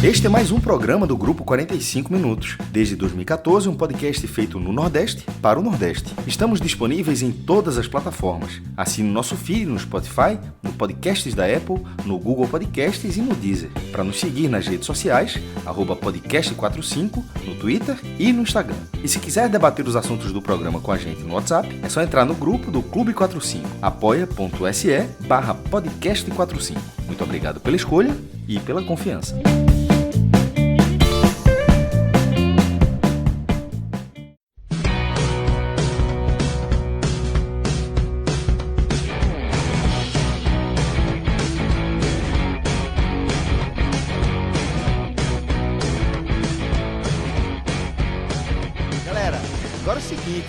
Este é mais um programa do Grupo 45 Minutos. Desde 2014, um podcast feito no Nordeste para o Nordeste. Estamos disponíveis em todas as plataformas. Assine o nosso feed no Spotify, no Podcasts da Apple, no Google Podcasts e no Deezer. Para nos seguir nas redes sociais, @podcast45, no Twitter e no Instagram. E se quiser debater os assuntos do programa com a gente no WhatsApp, é só entrar no grupo do Clube 45, apoia.se/podcast45. Muito obrigado pela escolha e pela confiança.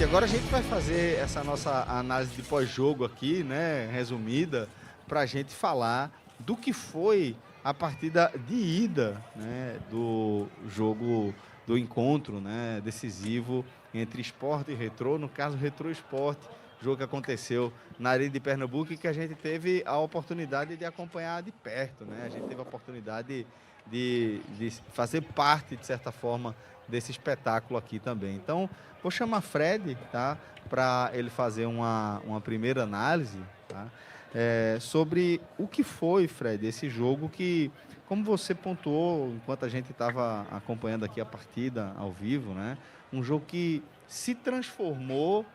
Agora a gente vai fazer essa nossa análise de pós-jogo aqui, né, resumida, para a gente falar do que foi a partida de ida, né, do jogo, do encontro, né, decisivo entre Sport e Retrô, no caso Retrô Sport, jogo que aconteceu na Arena de Pernambuco e que a gente teve a oportunidade de acompanhar de perto, né, a gente teve a oportunidade de fazer parte, de certa forma, desse espetáculo aqui também. Então, vou chamar Fred, tá, para ele fazer uma primeira análise, tá, sobre o que foi, Fred, esse jogo que, como você pontuou enquanto a gente estava acompanhando aqui a partida ao vivo, né, um jogo que se transformou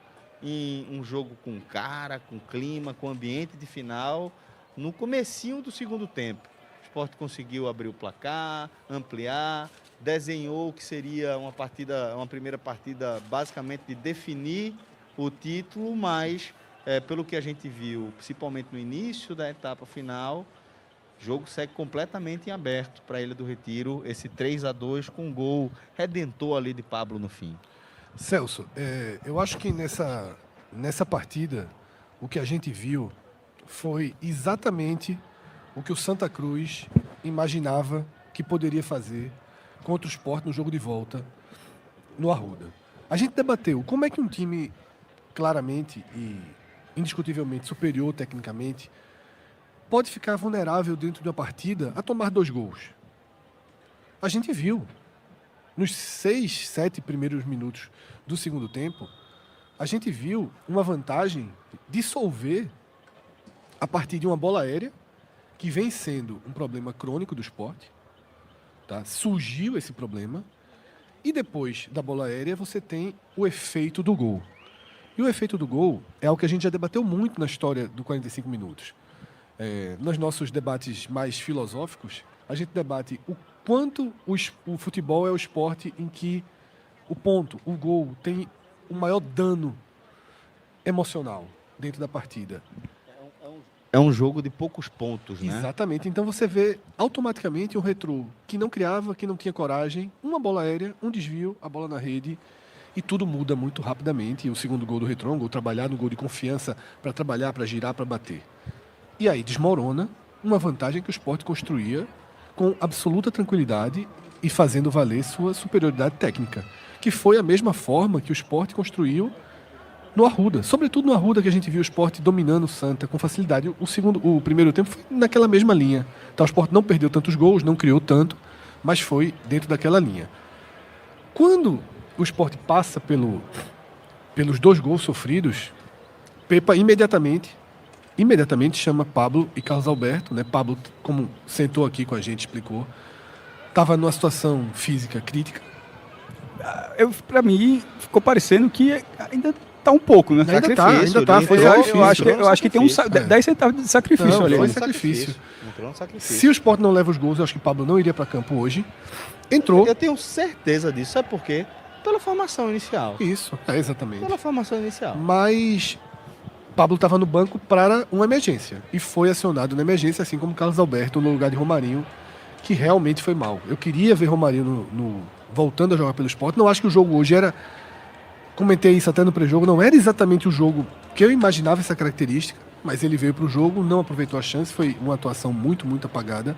em um jogo com cara, com clima, com ambiente de final, no comecinho do segundo tempo. O Sport conseguiu abrir o placar, ampliar, desenhou que seria uma primeira partida basicamente de definir o título, mas pelo que a gente viu, principalmente no início da etapa final, o jogo segue completamente em aberto para a Ilha do Retiro, esse 3-2 com um gol redentor ali de Pablo no fim. Celso, eu acho que nessa partida o que a gente viu foi exatamente o que o Santa Cruz imaginava que poderia fazer contra o Sport no jogo de volta no Arruda. A gente debateu como é que um time claramente e indiscutivelmente superior tecnicamente pode ficar vulnerável dentro de uma partida a tomar 2 gols. A gente viu nos 6, 7 primeiros minutos do segundo tempo, a gente viu uma vantagem dissolver a partir de uma bola aérea que vem sendo um problema crônico do Sport. Tá? Surgiu esse problema e depois da bola aérea você tem o efeito do gol. E o efeito do gol é o que a gente já debateu muito na história do 45 minutos. Nos nossos debates mais filosóficos, a gente debate o quanto o futebol é o esporte em que o gol, tem o maior dano emocional dentro da partida. É um jogo de poucos pontos, né? Exatamente. Então você vê automaticamente um Retrô que não criava, que não tinha coragem, uma bola aérea, um desvio, a bola na rede, e tudo muda muito rapidamente. E o segundo gol do Retrô, um gol trabalhado, um gol de confiança para trabalhar, para girar, para bater. E aí desmorona uma vantagem que o Sport construía com absoluta tranquilidade e fazendo valer sua superioridade técnica, que foi a mesma forma que o Sport construiu no Arruda, sobretudo no Arruda, que a gente viu o Sport dominando o Santa com facilidade. O primeiro tempo foi naquela mesma linha. Então o Sport não perdeu tantos gols, não criou tanto, mas foi dentro daquela linha. Quando o Sport passa pelos 2 gols sofridos, Pepa imediatamente chama Pablo e Carlos Alberto, né? Pablo, como sentou aqui com a gente, explicou, estava numa situação física crítica. Para mim, ficou parecendo que ainda tá um pouco, né? Ainda tá. Foi eu acho que tem 10 centavos de sacrifício ali. Foi sacrifício. Entrou no sacrifício. Se o Sport não leva os gols, eu acho que Pablo não iria para campo hoje. Entrou. Eu tenho certeza disso. Sabe por quê? Pela formação inicial. Isso, exatamente. Pela formação inicial. Mas Pablo estava no banco para uma emergência. E foi acionado na emergência, assim como Carlos Alberto, no lugar de Romarinho, que realmente foi mal. Eu queria ver Romarinho voltando a jogar pelo Sport. Não acho que o jogo hoje era... Comentei isso até no pré-jogo, não era exatamente o jogo que eu imaginava essa característica, mas ele veio para o jogo, não aproveitou a chance, foi uma atuação muito, muito apagada.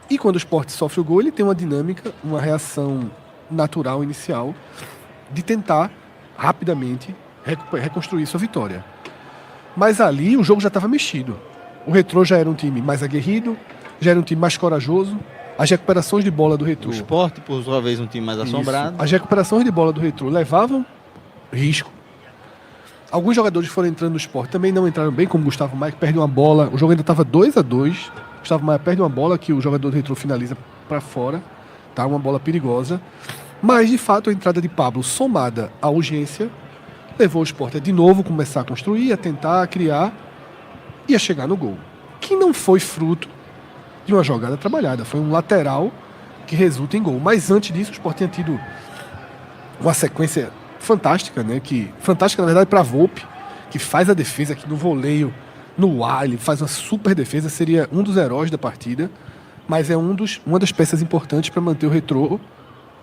E quando o Sport sofre o gol, ele tem uma dinâmica, uma reação natural inicial de tentar rapidamente reconstruir sua vitória. Mas ali o jogo já estava mexido. O Retrô já era um time mais aguerrido, já era um time mais corajoso, As recuperações de bola do Retrô. O Sport, por sua vez, um time mais assombrado. As recuperações de bola do Retrô levavam risco. Alguns jogadores foram entrando no Sport, também não entraram bem, como Gustavo Maia, que perde uma bola. O jogo ainda estava 2-2. Gustavo Maia perde uma bola que o jogador do Retrô finaliza para fora. Tá? Uma bola perigosa. Mas, de fato, a entrada de Pablo, somada à urgência, levou o Sport a de novo começar a construir, a tentar, a criar e a chegar no gol. Que não foi fruto de uma jogada trabalhada. Foi um lateral que resulta em gol. Mas antes disso, o Sport tinha tido uma sequência fantástica, né? Fantástica, na verdade, para a Volpe, que faz a defesa aqui no voleio, no ar, ele faz uma super defesa, seria um dos heróis da partida, mas é uma das peças importantes para manter o Retrô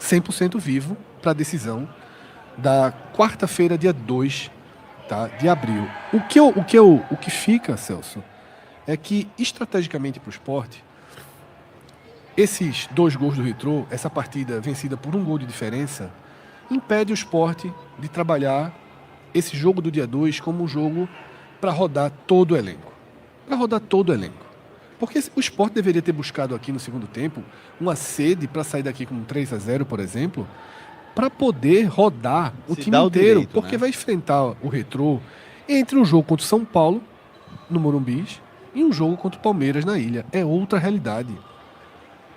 100% vivo para a decisão da quarta-feira, dia 2, tá, de abril. O que fica, Celso, é que, estrategicamente para o Sport, esses 2 gols do Retrô, essa partida vencida por 1 gol de diferença, impede o Sport de trabalhar esse jogo do dia 2 como um jogo para rodar todo o elenco. Porque o Sport deveria ter buscado aqui no segundo tempo uma sede para sair daqui com 3-0, por exemplo, para poder rodar o time inteiro. Direito, porque né? vai enfrentar o Retrô entre um jogo contra o São Paulo, no Morumbi, e um jogo contra o Palmeiras na Ilha. É outra realidade.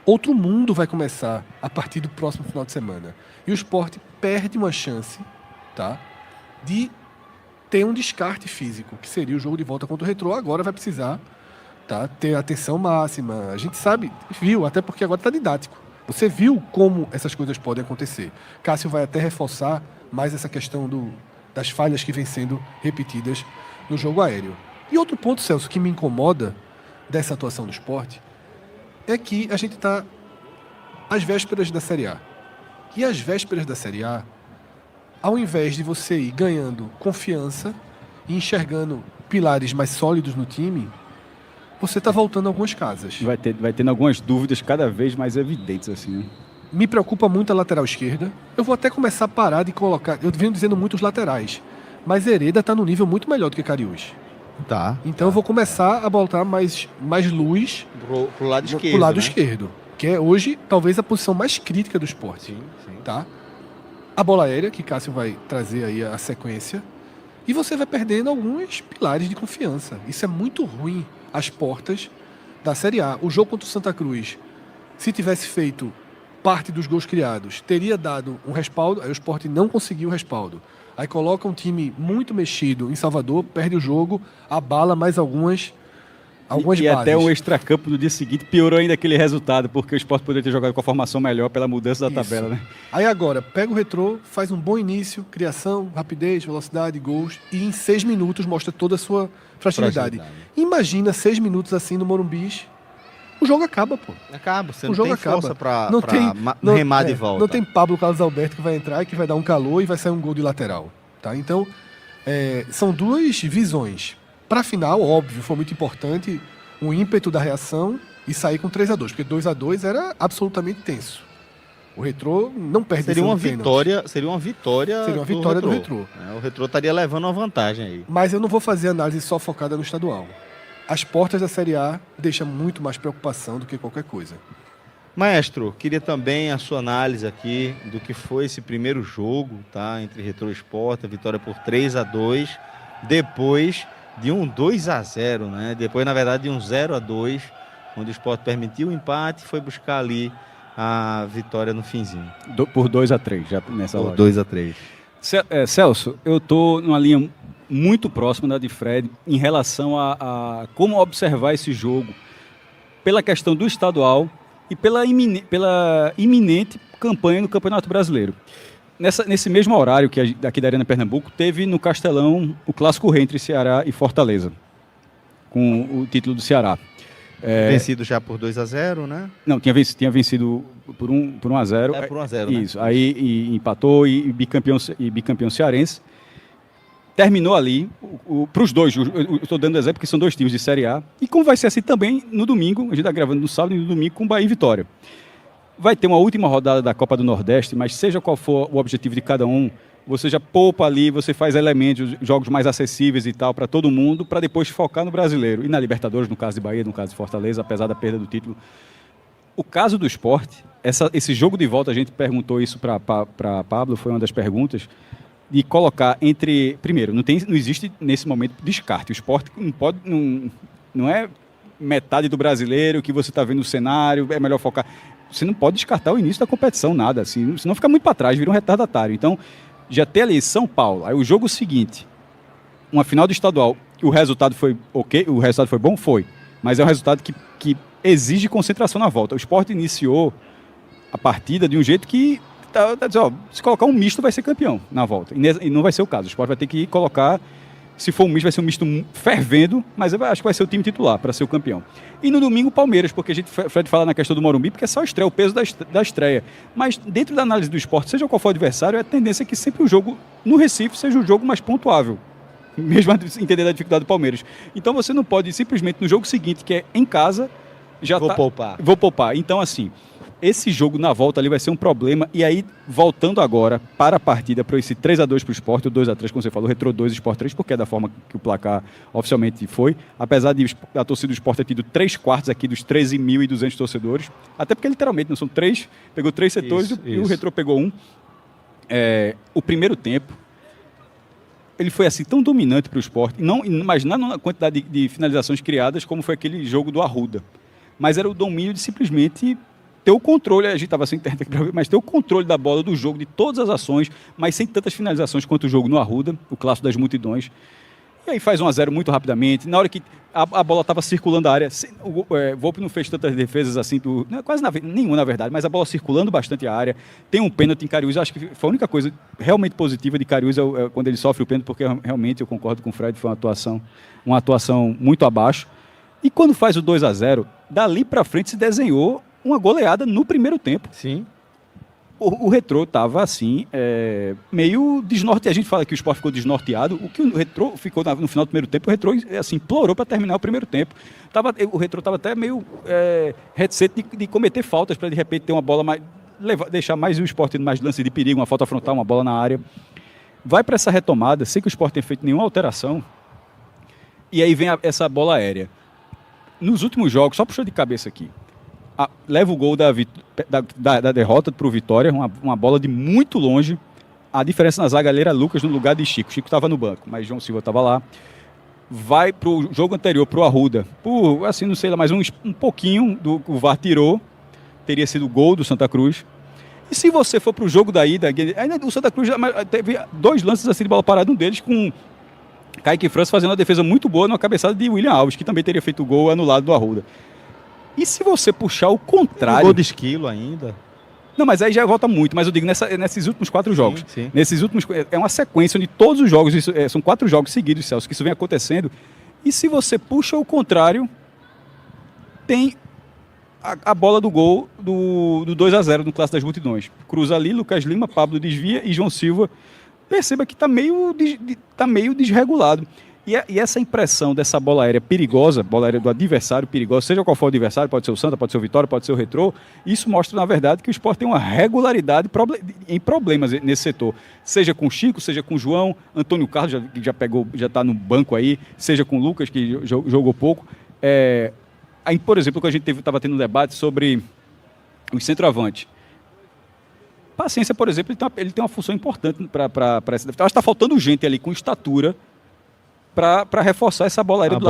Outro mundo vai começar a partir do próximo final de semana. E o Sport perde uma chance, tá, de ter um descarte físico, que seria o jogo de volta contra o Retrô. Agora vai precisar, tá, ter atenção máxima. A gente sabe, viu, até porque agora está didático. Você viu como essas coisas podem acontecer. Cássio vai até reforçar mais essa questão das falhas que vêm sendo repetidas no jogo aéreo. E outro ponto, Celso, que me incomoda dessa atuação do Sport é que a gente está às vésperas da Série A. E às vésperas da Série A, ao invés de você ir ganhando confiança e enxergando pilares mais sólidos no time, você está voltando a algumas casas. Vai tendo algumas dúvidas cada vez mais evidentes, assim, né? Me preocupa muito a lateral esquerda. Eu vou até começar a parar de colocar... Eu venho dizendo muito os laterais. Mas Hereda está num nível muito melhor do que Cariús. Tá. Então eu vou começar a botar mais luz Pro lado esquerdo. pro lado né? esquerdo. Que é hoje, talvez, a posição mais crítica do Sport. Sim. Tá? A bola aérea, que Cássio vai trazer aí a sequência. E você vai perdendo alguns pilares de confiança. Isso é muito ruim às portas da Série A. O jogo contra o Santa Cruz, se tivesse feito parte dos gols criados, teria dado um respaldo. Aí o Sport não conseguiu o respaldo. Aí coloca um time muito mexido em Salvador, perde o jogo, abala mais algumas E bases. até o extracampo no dia seguinte piorou ainda aquele resultado, porque o Sport poderia ter jogado com a formação melhor pela mudança da Isso. tabela, né? Aí agora, pega o Retrô, faz um bom início, criação, rapidez, velocidade, gols, e em 6 minutos mostra toda a sua fragilidade. Imagina 6 minutos assim no Morumbi, o jogo acaba, pô. Acaba, você O não jogo tem acaba. força pra não- remar de volta. Não tem Pablo Carlos Alberto que vai entrar e que vai dar um calor e vai sair um gol de lateral. Tá? Então, são 2 visões. Para a final, óbvio, foi muito importante o ímpeto da reação e sair com 3-2, porque 2-2 era absolutamente tenso. O Retrô não perde Seria uma decisão de vitória, seria uma vitória do Retrô. O Retrô estaria levando uma vantagem aí. Mas eu não vou fazer análise só focada no estadual. As portas da Série A deixam muito mais preocupação do que qualquer coisa. Maestro, queria também a sua análise aqui do que foi esse primeiro jogo, tá, entre Retrô e Sport, a vitória por 3-2, depois de um 2-0, né? Depois, na verdade, de um 0-2, onde o Sport permitiu o empate e foi buscar ali a vitória no finzinho. Por 2-3, já nessa Por hora. 2-3. Celso, eu estou numa linha muito próxima da de Fred em relação a como observar esse jogo pela questão do estadual e pela iminente campanha no Campeonato Brasileiro. Nesse mesmo horário que daqui da Arena Pernambuco, teve no Castelão o Clássico Rei entre Ceará e Fortaleza, com o título do Ceará. Vencido já por 2-0, né? Não, tinha vencido por 1-0. Por 1-0, né? Isso, aí empatou e bicampeão cearense. Terminou ali, para os dois, eu estou dando exemplo porque são 2 times de Série A, e como vai ser assim também no domingo, a gente está gravando no sábado e no domingo com Bahia e Vitória. Vai ter uma última rodada da Copa do Nordeste, mas seja qual for o objetivo de cada um, você já poupa ali, você faz elementos, jogos mais acessíveis e tal para todo mundo, para depois focar no brasileiro. E na Libertadores, no caso de Bahia, no caso de Fortaleza, apesar da perda do título, O caso do Sport, esse jogo de volta, a gente perguntou isso para Pablo, foi uma das perguntas, de colocar entre... Primeiro, não existe nesse momento descarte. O Sport não é metade do brasileiro que você está vendo no cenário, é melhor focar. Você não pode descartar o início da competição, nada. Assim, senão fica muito para trás, vira um retardatário. Então, já tem ali São Paulo, aí o jogo seguinte, uma final do estadual, o resultado foi ok, o resultado foi bom? Foi. Mas é um resultado que exige concentração na volta. O Sport iniciou a partida de um jeito que tá dizendo, se colocar um misto vai ser campeão na volta. E não vai ser o caso. O Sport vai ter que colocar, se for um misto, vai ser um misto fervendo, mas eu acho que vai ser o time titular para ser o campeão. E no domingo, Palmeiras, porque Fred fala na questão do Morumbi, porque é só a estreia, o peso da estreia. Mas dentro da análise do Sport, seja qual for o adversário, a tendência é que sempre o jogo no Recife seja o jogo mais pontuável. Mesmo entendendo a dificuldade do Palmeiras. Então você não pode simplesmente no jogo seguinte, que é em casa, Vou poupar. Então, assim, esse jogo na volta ali vai ser um problema. E aí, voltando agora para a partida, para esse 3-2 para o Sport, o 2-3, como você falou, Retrô 2, Sport 3, porque é da forma que o placar oficialmente foi. Apesar de a torcida do Sport ter tido 3/4 aqui dos 13.200 torcedores. Até porque, literalmente, não são 3, pegou 3 setores e o Retrô pegou 1. O primeiro tempo, ele foi assim tão dominante para o Sport, não imaginando a quantidade de finalizações criadas como foi aquele jogo do Arruda. Mas era o domínio de simplesmente ter o controle, a gente estava sem internet para ver, mas ter o controle da bola, do jogo, de todas as ações, mas sem tantas finalizações quanto o jogo no Arruda, o clássico das multidões. E aí faz 1-0 muito rapidamente. Na hora que a bola estava circulando a área, o Volpi não fez tantas defesas assim, nenhuma na verdade, mas a bola circulando bastante a área. Tem um pênalti em Cariús, acho que foi a única coisa realmente positiva de Cariús quando ele sofre o pênalti, porque realmente eu concordo com o Fred, foi uma atuação muito abaixo. E quando faz o 2-0, dali para frente se desenhou uma goleada no primeiro tempo. Sim. O Retrô estava assim, meio desnorteado. A gente fala que o Sport ficou desnorteado. O que o Retrô ficou no final do primeiro tempo, o Retrô assim, implorou para terminar o primeiro tempo. O Retrô estava até meio reticente de cometer faltas para de repente ter uma bola mais. Deixar mais o Sport tendo mais lance de perigo, uma falta frontal, uma bola na área. Vai para essa retomada, sem que o Sport tenha feito nenhuma alteração. E aí vem essa bola aérea. Nos últimos jogos, só puxou de cabeça aqui, leva o gol da derrota para o Vitória, uma bola de muito longe. A diferença na zaga ali era Lucas no lugar de Chico. Chico estava no banco, mas João Silva estava lá. Vai para o jogo anterior, para o Arruda, por, assim, não sei lá, mas um pouquinho do que o VAR tirou, teria sido o gol do Santa Cruz. E se você for para o jogo da ida, ainda o Santa Cruz teve 2 lances assim de bola parada, um deles com Kaique França fazendo uma defesa muito boa na cabeçada de William Alves, que também teria feito o gol anulado do Arruda. E se você puxar o contrário... Gol de Esquilo ainda. Não, mas aí já volta muito. Mas eu digo, nesses últimos 4 jogos. Sim. Nesses últimos... É uma sequência onde todos os jogos... são 4 jogos seguidos, Celso, que isso vem acontecendo. E se você puxa o contrário, tem a bola do gol do 2-0 no Clássico das Multidões. Cruza ali, Lucas Lima, Pablo desvia e João Silva... Perceba que está meio desregulado. E essa impressão dessa bola aérea perigosa, bola aérea do adversário perigosa, seja qual for o adversário, pode ser o Santa, pode ser o Vitória, pode ser o Retrô, isso mostra, na verdade, que o Sport tem uma regularidade em problemas nesse setor. Seja com o Chico, seja com o João, Antônio Carlos já está no banco aí, seja com o Lucas, que jogou pouco. Aí, por exemplo, que a gente estava tendo um debate sobre os centroavantes. Paciência, por exemplo, ele tem uma função importante para essa. Acho que está faltando gente ali com estatura para reforçar essa bola aérea do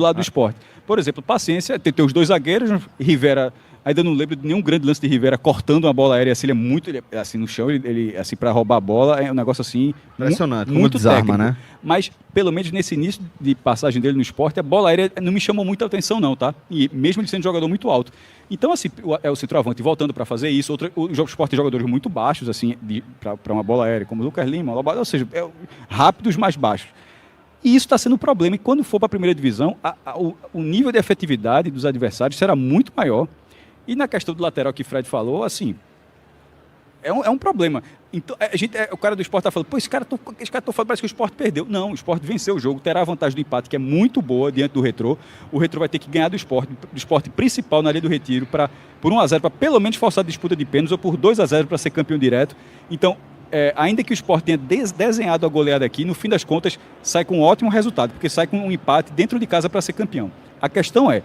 lado do Sport. Por exemplo, Paciência, tem os 2 zagueiros, Rivera, ainda não lembro de nenhum grande lance de Rivera cortando uma bola aérea, assim, ele assim, no chão, ele assim, para roubar a bola, é um negócio assim... Impressionante, muito desarma, técnico, né? Mas, pelo menos nesse início de passagem dele no Sport, a bola aérea não me chamou muita atenção não, tá? E mesmo ele sendo um jogador muito alto. Então, assim, o centroavante voltando para fazer isso, o Sport tem jogadores muito baixos, assim, para uma bola aérea, como o Lucas Lima, ou seja, rápidos mais baixos. E isso está sendo um problema, e quando for para a primeira divisão, o nível de efetividade dos adversários será muito maior. E na questão do lateral que o Fred falou, assim, é um problema. Então, o cara do Sport está falando, pô, esse cara tá falando, parece que o Sport perdeu. Não, o Sport venceu o jogo, terá a vantagem do empate, que é muito boa diante do Retrô. O Retrô vai ter que ganhar do Sport principal na linha do Retiro, por 1-0, para pelo menos forçar a disputa de pênaltis, ou por 2-0 para ser campeão direto. Então, ainda que o Sport tenha desenhado a goleada aqui, no fim das contas, sai com um ótimo resultado, porque sai com um empate dentro de casa para ser campeão. A questão é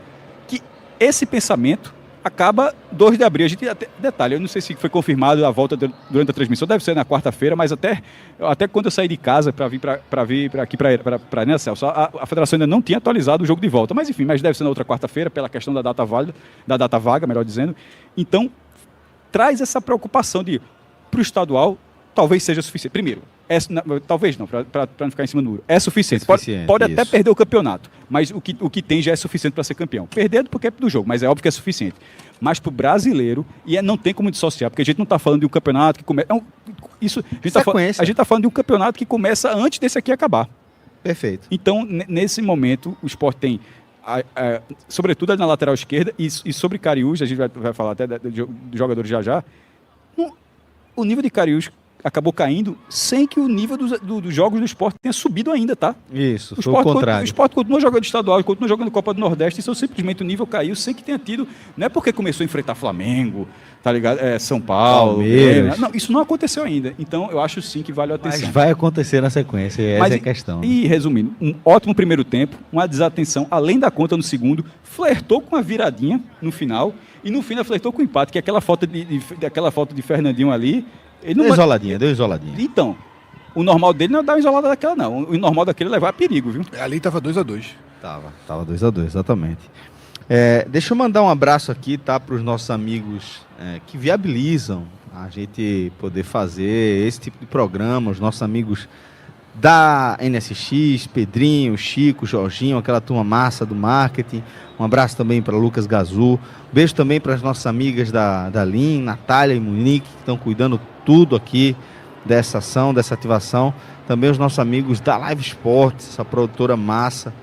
que esse pensamento acaba 2 de abril. A gente detalhe, eu não sei se foi confirmado a volta durante a transmissão, deve ser na quarta-feira, mas até quando eu saí de casa para vir aqui para né, Celso, a federação ainda não tinha atualizado o jogo de volta, mas enfim, mas deve ser na outra quarta-feira pela questão da data válida, da data vaga, melhor dizendo. Então, traz essa preocupação de para o estadual talvez seja suficiente. Primeiro, talvez não, para não ficar em cima do muro. É suficiente. Pode até perder o campeonato, mas o que tem já é suficiente para ser campeão. Perdendo porque é do jogo, mas é óbvio que é suficiente. Mas para o brasileiro, não tem como dissociar, porque a gente não está falando de um campeonato que começa... A gente está falando de um campeonato que começa antes desse aqui acabar. Perfeito. Então, nesse momento, o Sport tem, sobretudo na lateral esquerda, e sobre Cariús, a gente vai falar até do jogador já, o nível de Cariús acabou caindo sem que o nível dos jogos do Sport tenha subido ainda, tá? Isso, o foi o contrário. O Sport continua jogando estadual, continua jogando Copa do Nordeste, então simplesmente o nível caiu sem que tenha tido, não é porque começou a enfrentar Flamengo, tá ligado? São Paulo, não, isso não aconteceu ainda, então eu acho sim que vale a atenção. Mas vai acontecer na sequência, essa é a questão. E resumindo, um ótimo primeiro tempo, uma desatenção além da conta no segundo, flertou com a viradinha no final, e no final flertou com o empate, que aquela foto de Fernandinho ali, deu isoladinha. Então, o normal dele não é dar uma isolada daquela, não. O normal daquele é levar a perigo, viu? Ali tava 2-2. Tava 2-2, exatamente. Deixa eu mandar um abraço aqui, tá, para os nossos amigos que viabilizam a gente poder fazer esse tipo de programa, os nossos amigos da NSX, Pedrinho, Chico, Jorginho, aquela turma massa do marketing. Um abraço também para Lucas Gazu. Beijo também para as nossas amigas da Lin, Natália e Monique, que estão cuidando tudo aqui dessa ação, dessa ativação. Também os nossos amigos da Live Sports, essa produtora massa,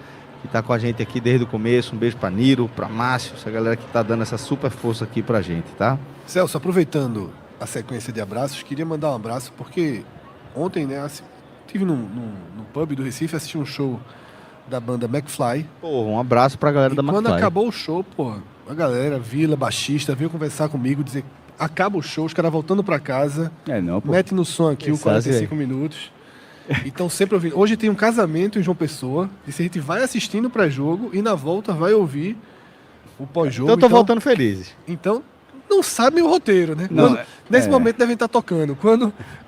que está com a gente aqui desde o começo. Um beijo para Niro, para Márcio, essa galera que está dando essa super força aqui para a gente, tá? Celso, aproveitando a sequência de abraços, queria mandar um abraço, porque ontem, né, estive no pub do Recife, assisti um show da banda McFly. Um abraço pra galera da McFly. Quando acabou o show, a galera, Vila, baixista, veio conversar comigo, dizer, acaba o show, os caras voltando pra casa, mete no som aqui o 45 minutos. Então sempre ouvindo. Hoje tem um casamento em João Pessoa, disse, a gente vai assistindo o pré-jogo e na volta vai ouvir o pós-jogo. Então eu tô voltando felizes. Então, não sabem o roteiro, né? Nesse momento devem estar tocando.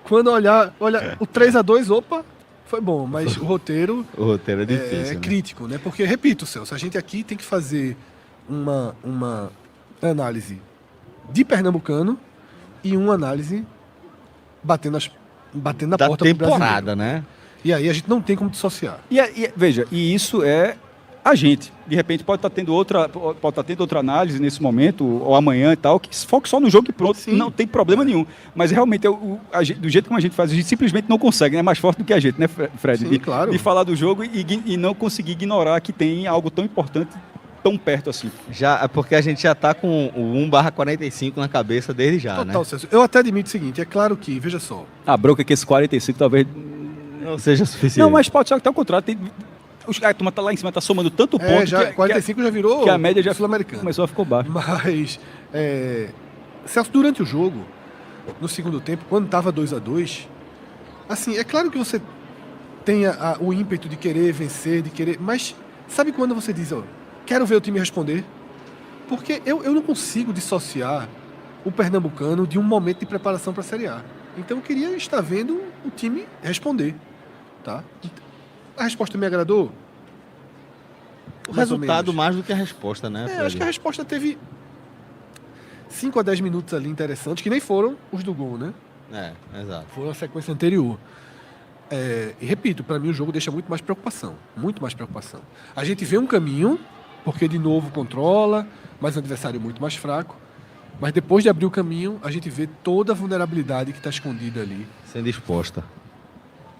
Quando olhar o 3-2, opa, foi bom, mas o roteiro é difícil, né? Crítico, né? Porque, repito, Celso, a gente aqui tem que fazer uma análise de pernambucano e uma análise batendo na da porta do temporada, né? E aí a gente não tem como dissociar. Veja, isso é a gente. De repente pode estar tendo outra análise nesse momento, ou amanhã e tal, que foque só no jogo e pronto, sim, não tem problema nenhum. Mas realmente, do jeito como a gente faz, a gente simplesmente não consegue, né? É mais forte do que a gente, né, Fred? Sim, claro. De falar do jogo e não conseguir ignorar que tem algo tão importante tão perto assim. Porque a gente já está com o 1/45 na cabeça desde já, Total, né? Celso. Eu até admito o seguinte, é claro que, veja só... A bronca é que esse 45 talvez... não seja suficiente. Não, mas pode ser que até o contrário, a turma tá lá em cima, tá somando tanto ponto já, 45 já virou que a média já sul-americana. Começou a ficar baixa. Mas, Celso, durante o jogo, no segundo tempo, quando estava 2-2, assim, é claro que você tem o ímpeto de querer vencer, mas sabe quando você diz, quero ver o time responder? Porque eu não consigo dissociar o pernambucano de um momento de preparação para a Série A. Então eu queria estar vendo o time responder, tá? A resposta me agradou? O resultado mais do que a resposta, né? Acho que a resposta teve 5 a 10 minutos ali interessantes, que nem foram os do gol, né? Exato. Foram a sequência anterior. E repito, para mim o jogo deixa muito mais preocupação. Muito mais preocupação. A gente vê um caminho, porque de novo controla, mas um adversário muito mais fraco. Mas depois de abrir o caminho, a gente vê toda a vulnerabilidade que está escondida ali. Sendo exposta.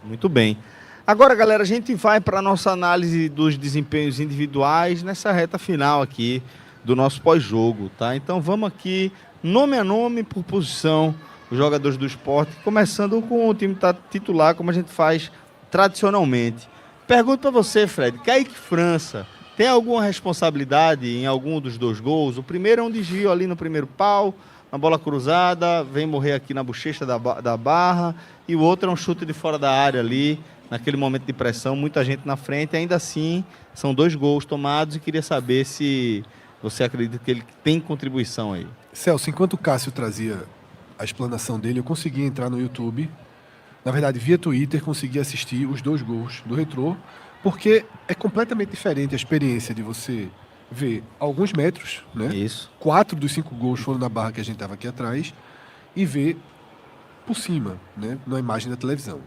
Muito bem. Agora, galera, a gente vai para a nossa análise dos desempenhos individuais nessa reta final aqui do nosso pós-jogo, tá? Então vamos aqui, nome a nome, por posição, os jogadores do Sport, começando com o time titular, como a gente faz tradicionalmente. Pergunto para você, Fred, Kaique França, tem alguma responsabilidade em algum dos dois gols? O primeiro é um desvio ali no primeiro pau, na bola cruzada, vem morrer aqui na bochecha da barra, e o outro é um chute de fora da área ali, naquele momento de pressão, muita gente na frente, ainda assim, são 2 gols tomados, e queria saber se você acredita que ele tem contribuição aí? Celso, enquanto o Cássio trazia a explanação dele, eu consegui entrar no YouTube. Na verdade, via Twitter, consegui assistir os 2 gols do Retrô, porque é completamente diferente a experiência de você ver alguns metros, né? Isso. 4 dos 5 gols foram na barra que a gente estava aqui atrás, e ver por cima, né? Na imagem da televisão.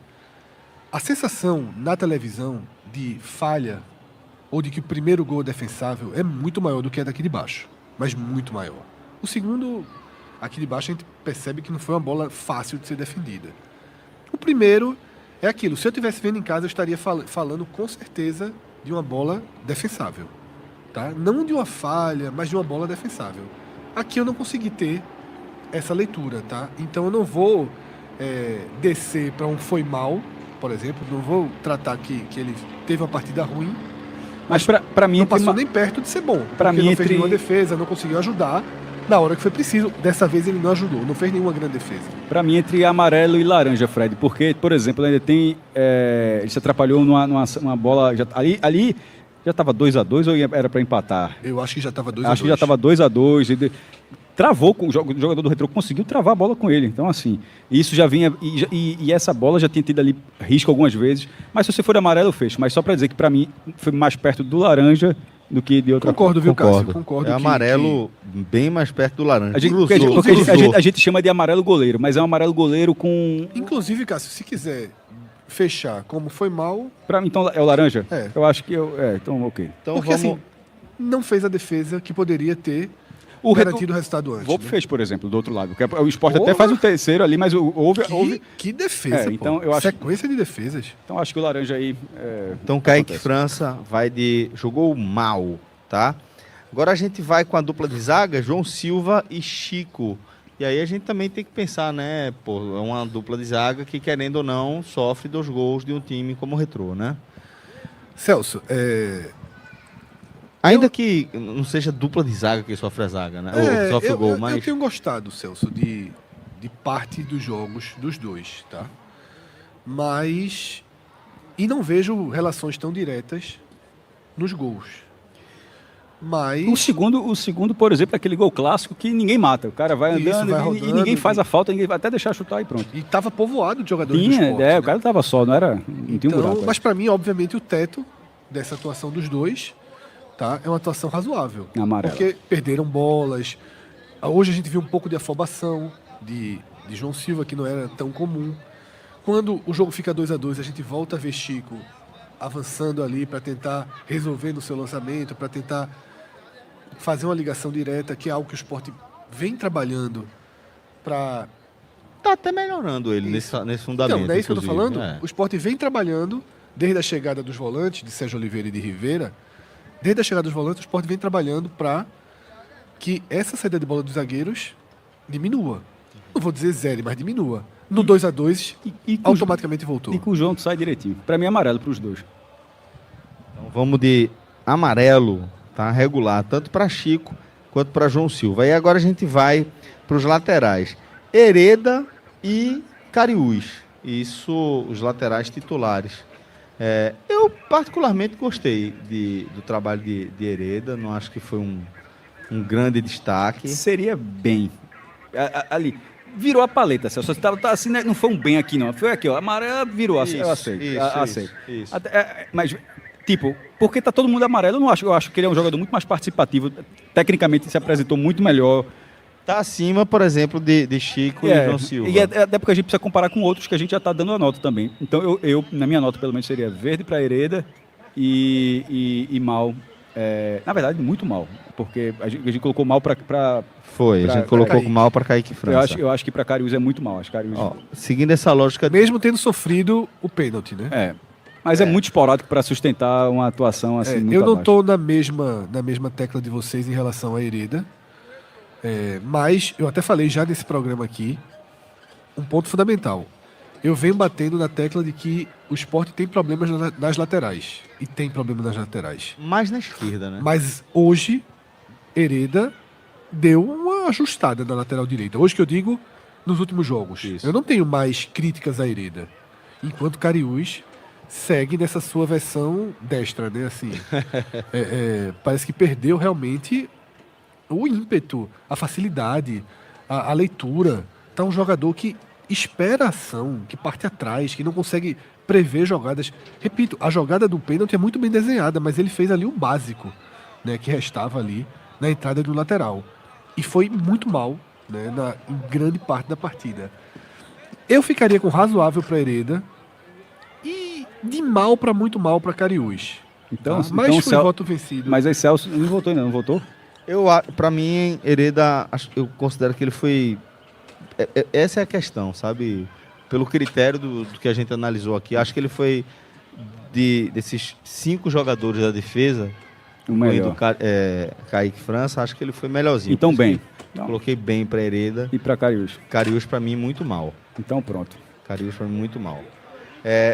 A sensação na televisão de falha ou de que o primeiro gol é defensável é muito maior do que a daqui de baixo, mas muito maior. O segundo, aqui de baixo, a gente percebe que não foi uma bola fácil de ser defendida. O primeiro é aquilo, se eu estivesse vendo em casa, eu estaria falando com certeza de uma bola defensável. Tá? Não de uma falha, mas de uma bola defensável. Aqui eu não consegui ter essa leitura, tá? Então eu não vou descer para um foi mal, por exemplo, não vou tratar que ele teve uma partida ruim, Mas para mim... não passou nem perto de ser bom. Pra Porque mim, não fez nenhuma defesa, não conseguiu ajudar na hora que foi preciso. Dessa vez ele não ajudou, não fez nenhuma grande defesa. Para mim, entre amarelo e laranja, Fred, porque, por exemplo, ainda tem... ele se atrapalhou numa bola... Ali já estava 2-2 ou era para empatar? Eu acho que já estava 2-2. Acho que já estava 2-2. Travou, o jogador do Retrô conseguiu travar a bola com ele. Então, assim, isso já vinha... E essa bola já tinha tido ali risco algumas vezes. Mas se você for de amarelo, eu fecho. Mas só para dizer que, para mim, foi mais perto do laranja do que de outra Concordo, viu, Concordo. Cássio? Concordo. É amarelo bem mais perto do laranja. A gente chama de amarelo goleiro, mas é um amarelo goleiro com... Inclusive, Cássio, se quiser fechar como foi mal... Para mim, então, é o laranja? É. Eu acho que... então, ok. Então porque, vamos... assim, não fez a defesa que poderia ter O garantido o resultado antes. Volpe né? fez, por exemplo, do outro lado. Porque o Sport Porra! até faz o terceiro ali, mas houve... Que defesa, pô. então, eu acho... Sequência de defesas. Então, acho que o laranja aí... Então, Kaique acontece. França jogou mal, tá? Agora a gente vai com a dupla de zaga, João Silva e Chico. E aí a gente também tem que pensar, né? Pô, é uma dupla de zaga que, querendo ou não, sofre 2 gols de um time como o Retrô, né? Celso, Ainda que não seja dupla de zaga que sofre a zaga, né? Ou sofre o gol, mas... eu tenho gostado, Celso, de parte dos jogos dos dois, tá? Mas... E não vejo relações tão diretas nos gols. Mas... O segundo, por exemplo, é aquele gol clássico que ninguém mata. O cara vai Isso, andando vai e rodando, ninguém faz a falta, ninguém vai até deixar chutar e pronto. E tava povoado de jogadores do Tinha, Sport, né? o cara tava só, não era... Não tinha um Então, buraco. mas para mim, obviamente, o teto dessa atuação dos dois, tá, é uma atuação razoável. Amarelo. Porque perderam bolas. Hoje a gente viu um pouco de afobação de João Silva, que não era tão comum. Quando o jogo fica 2-2, a gente volta a ver Chico avançando ali para tentar resolver no seu lançamento, para tentar fazer uma ligação direta, que é algo que o Sport vem trabalhando para... Tá até melhorando ele nesse fundamento. Então, não é isso que eu tô inclusive, falando? né? O Sport vem trabalhando, desde a chegada dos volantes, de Sérgio Oliveira e de Rivera, desde a chegada dos volantes, o Sport vem trabalhando para que essa saída de bola dos zagueiros diminua. Não vou dizer zero, mas diminua. No 2-2, automaticamente voltou. E com o João sai direitinho. Para mim é amarelo para os dois. Então vamos de amarelo, tá? Regular, tanto para Chico quanto para João Silva. E agora a gente vai para os laterais. Hereda e Cariús. Isso, os laterais titulares. Eu particularmente gostei do trabalho de Hereda. Não acho que foi um grande destaque. Seria bem. Ali, virou a paleta, Celso. Você tá assim, né? Não foi um bem aqui, não. Foi aqui, ó. Amarelo virou, eu aceito. Aceito. Isso. Mas, tipo, porque tá todo mundo amarelo, eu acho que ele é um jogador muito mais participativo. Tecnicamente se apresentou muito melhor. Tá acima, por exemplo, de Chico e João Silva. E até porque a gente precisa comparar com outros que a gente já está dando a nota também. Então, eu na minha nota, pelo menos, seria verde para Hereda e mal. Na verdade, muito mal. Porque a gente colocou mal para... Foi, a gente colocou Kaique. mal para Kaique França. Eu acho que para Cariús é muito mal. Acho que Cariús... Seguindo essa lógica... Mesmo tendo sofrido o pênalti, né? Mas é muito esporádico para sustentar uma atuação assim muito eu não abaixo. estou na mesma tecla de vocês em relação à Hereda. Mas eu até falei já nesse programa aqui um ponto fundamental. Eu venho batendo na tecla de que o Sport tem problemas nas laterais. E tem problema nas laterais. Mais na esquerda, né? Mas hoje, Hereda deu uma ajustada na lateral direita. Hoje que eu digo, nos últimos jogos. Isso. Eu não tenho mais críticas a Hereda. Enquanto Cariús segue nessa sua versão destra, né? Assim, parece que perdeu realmente o ímpeto, a facilidade, a leitura. Tá um jogador que espera a ação, que parte atrás, que não consegue prever jogadas. Repito, a jogada do pênalti é muito bem desenhada, mas ele fez ali o básico, né, que restava ali na entrada do lateral. E foi muito mal, né, em grande parte da partida. Eu ficaria com razoável para Hereda e de mal para muito mal para Cariús. Então, Tá? Mas foi voto vencido. Mas aí Celso não votou ainda, não votou? Pra mim, Hereda, eu considero que ele foi... Essa é a questão, sabe? Pelo critério do que a gente analisou aqui, acho que ele foi, desses 5 jogadores da defesa, O melhor. Kaique França, acho que ele foi melhorzinho. Então, bem. Então, Coloquei bem para Hereda. e para Cariús. Cariús, para mim, muito mal. Então, pronto. Cariús, para mim, muito mal.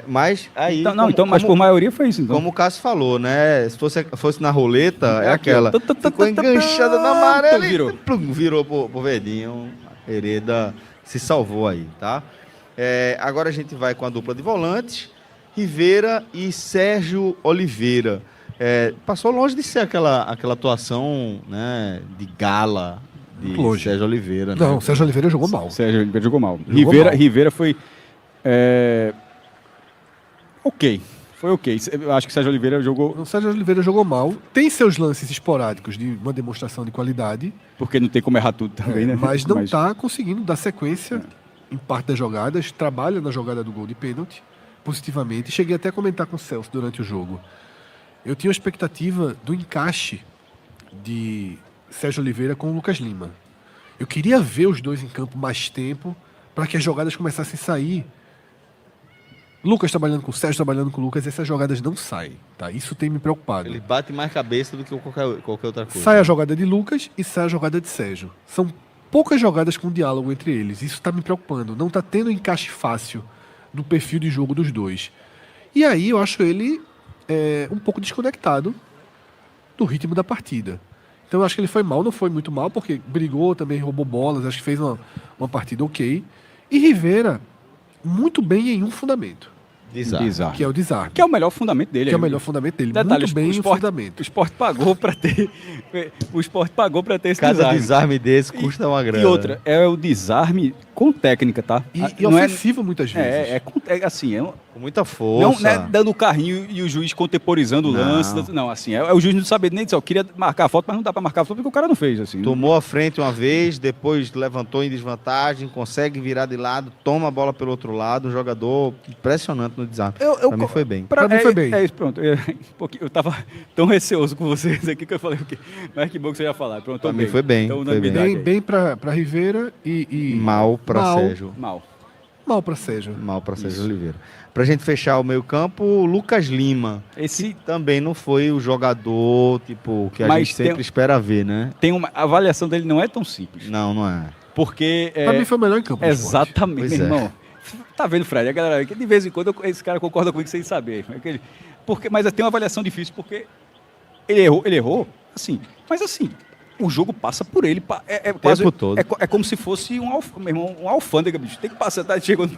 Mas aí... Mas por maioria foi isso, então. Como o Cássio falou, né? Se fosse na roleta, é aquela. Ficou enganchada na amarela e virou pro verdinho. Hereda se salvou aí, tá? Agora a gente vai com a dupla de volantes. Rivera e Sérgio Oliveira. Passou longe de ser aquela atuação, né, de gala de Longe. Sérgio Oliveira. Né? Não, Sérgio Oliveira jogou mal. Sérgio Oliveira jogou mal. Jogou mal. Rivera foi... ok. Foi ok. Eu acho que o Sérgio Oliveira jogou... O Sérgio Oliveira jogou mal. Tem seus lances esporádicos de uma demonstração de qualidade, Porque não tem como errar tudo também, né? mas não está conseguindo dar sequência em parte das jogadas. Trabalha na jogada do gol de pênalti positivamente. Cheguei até a comentar com o Celso durante o jogo. Eu tinha a expectativa do encaixe de Sérgio Oliveira com o Lucas Lima. Eu queria ver os dois em campo mais tempo para que as jogadas começassem a sair. Lucas trabalhando com o Sérgio, trabalhando com o Lucas, essas jogadas não saem, tá? Isso tem me preocupado. Ele bate mais cabeça do que qualquer outra coisa. Sai a jogada de Lucas e sai a jogada de Sérgio. São poucas jogadas com diálogo entre eles. Isso está me preocupando. Não está tendo encaixe fácil no perfil de jogo dos dois. E aí eu acho ele um pouco desconectado do ritmo da partida. Então eu acho que ele foi mal, não foi muito mal, porque brigou também, roubou bolas, acho que fez uma partida ok. E Rivera, muito bem em um fundamento, Desarme. que é o desarme. Que é o melhor fundamento dele. Que é o melhor fundamento dele. Detalhe, muito bem o em esporte, fundamento. O esporte pagou para ter... O esporte pagou para ter esse Cada desarme desse custa uma grana. E outra, é o desarme com técnica, tá? E Não ofensivo muitas vezes. Assim, Com muita força. não é dando o carrinho e o juiz contemporizando o lance. Não, assim, é o juiz não saber nem dizer, eu queria marcar a falta, mas não dá para marcar a falta porque o cara não fez, assim. Tomou a frente uma vez, depois levantou em desvantagem, consegue virar de lado, toma a bola pelo outro lado, um jogador impressionante no desarme. Pra mim foi bem. Pra mim foi bem. É isso, pronto. Eu tava tão receoso com vocês aqui que eu falei o quê? Mas que bom que você ia falar. Pronto, Pra mim foi bem. Então, foi unanimidade Bem para Rivera e mal pra mal. Sérgio. Mal para Sérgio. Mal pra Sérgio Oliveira. Pra gente fechar o meio campo, o Lucas Lima. Esse Que também não foi o jogador tipo que a Mas gente sempre espera ver, né? a avaliação dele não é tão simples. Não é. Porque... Pra mim foi o melhor em campo. do esporte. Exatamente, Pois meu é. irmão. Tá vendo, Fred? A galera, que de vez em quando esse cara concorda comigo sem saber. Mas tem uma avaliação difícil, porque ele errou, assim. Mas assim, o jogo passa por ele. É quase, tempo todo. É como se fosse meu irmão, um alfândega, bicho. Tem que passar, tá chegando.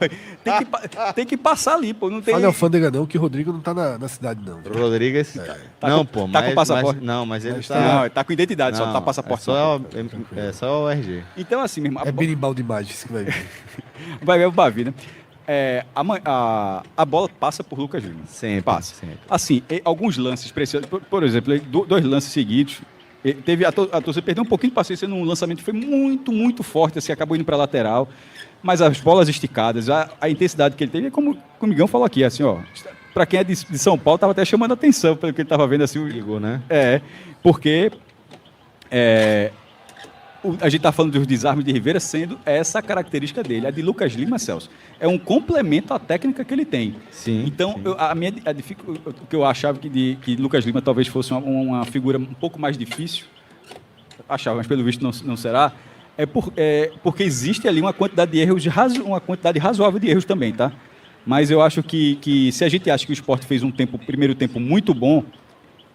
Tem que passar ali, pô. Não tem. Fala alfândega não, que o Rodrigo não tá na cidade não. O Rodrigues. Tá não, com- pô, tá com passaporte? mas ele Mas tá. Não, ele tá com identidade, só Não, tá passaporte. É só o RG. Então, assim, meu irmão. É berimbau de imagens que vai vir. Vai ver o Bavi, né? A bola passa por Lucas Lima. Sempre. Passa. Sempre. Assim, alguns lances preciosos. Por exemplo, dois lances seguidos. Teve a torcida perdeu um pouquinho de paciência num lançamento que foi muito, muito forte, assim, acabou indo para a lateral. Mas as bolas esticadas, a intensidade que ele teve, é como o Migão falou aqui, assim, ó. Para quem é de São Paulo, estava até chamando a atenção, pelo que ele estava vendo assim. Ligou, né? Porque a gente está falando dos desarmes de Rivera sendo essa a característica dele. A de Lucas Lima, Celso, é um complemento à técnica que ele tem. Sim. Então, sim. o que eu achava que Lucas Lima talvez fosse uma figura um pouco mais difícil, achava, mas pelo visto não será, porque existe ali uma quantidade de erros, uma quantidade razoável de erros também, tá? Mas eu acho que se a gente acha que o Sport fez um primeiro tempo muito bom,